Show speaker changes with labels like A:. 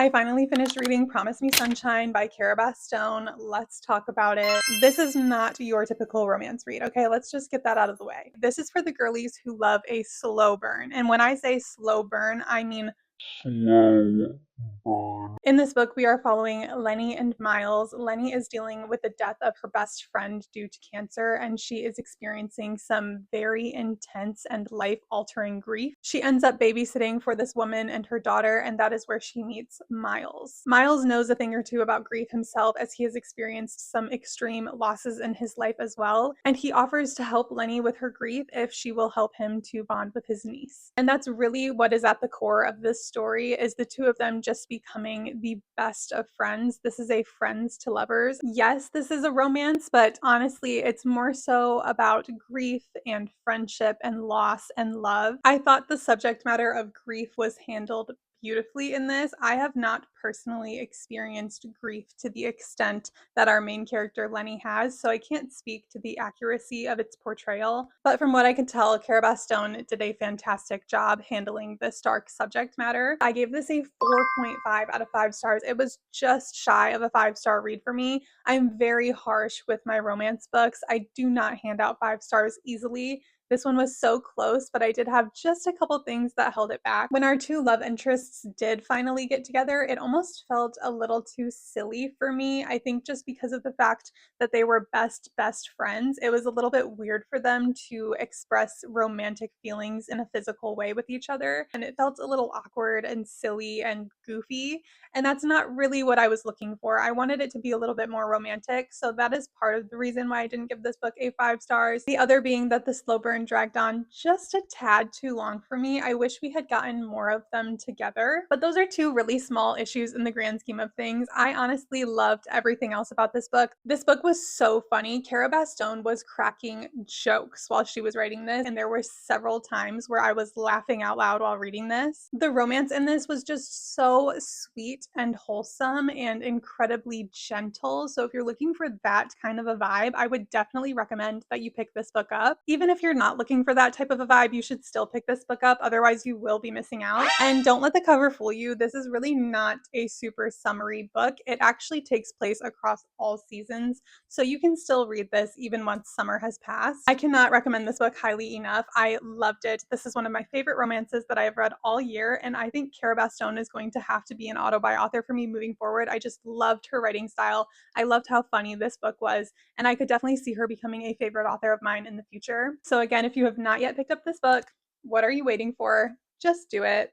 A: I finally finished reading Promise Me Sunshine by Cara Bastone. Let's talk about it. This is not your typical romance read, okay? Let's just get that out of the way. This is for the girlies who love a slow burn. And when I say slow burn, I mean slow. In this book, we are following Lenny and Miles. Lenny is dealing with the death of her best friend due to cancer, and she is experiencing some very intense and life-altering grief. She ends up babysitting for this woman and her daughter, and that is where she meets Miles. Miles knows a thing or two about grief himself, as he has experienced some extreme losses in his life as well, and he offers to help Lenny with her grief if she will help him to bond with his niece. And that's really what is at the core of this story, is the two of them just becoming the best of friends. This is a friends to lovers. Yes, this is a romance, but honestly, it's more so about grief and friendship and loss and love. I thought the subject matter of grief was handled beautifully in this. I have not personally experienced grief to the extent that our main character Lenny has, so I can't speak to the accuracy of its portrayal. But from what I can tell, Cara Bastone did a fantastic job handling this dark subject matter. I gave this a 4.5 out of 5 stars. It was just shy of a 5-star read for me. I'm very harsh with my romance books. I do not hand out 5 stars easily. This one was so close, but I did have just a couple things that held it back. When our two love interests did finally get together, it almost felt a little too silly for me. I think just because of the fact that they were best friends, it was a little bit weird for them to express romantic feelings in a physical way with each other, and it felt a little awkward and silly and goofy, and that's not really what I was looking for. I wanted it to be a little bit more romantic, so that is part of the reason why I didn't give this book a 5 stars. The other being that the slow burn dragged on just a tad too long for me. I wish we had gotten more of them together, but those are two really small issues in the grand scheme of things. I honestly loved everything else about this book. This book was so funny. Cara Bastone was cracking jokes while she was writing this, and there were several times where I was laughing out loud while reading this. The romance in this was just so sweet and wholesome and incredibly gentle. So if you're looking for that kind of a vibe, I would definitely recommend that you pick this book up. Even if you're not looking for that type of a vibe, you should still pick this book up. Otherwise, you will be missing out. And don't let the cover fool you. This is really not a super summery book. It actually takes place across all seasons, so you can still read this even once summer has passed. I cannot recommend this book highly enough. I loved it. This is one of my favorite romances that I have read all year, and I think Cara Bastone is going to have to be an auto-buy author for me moving forward. I just loved her writing style. I loved how funny this book was, and I could definitely see her becoming a favorite author of mine in the future. So again, if you have not yet picked up this book, what are you waiting for? Just do it.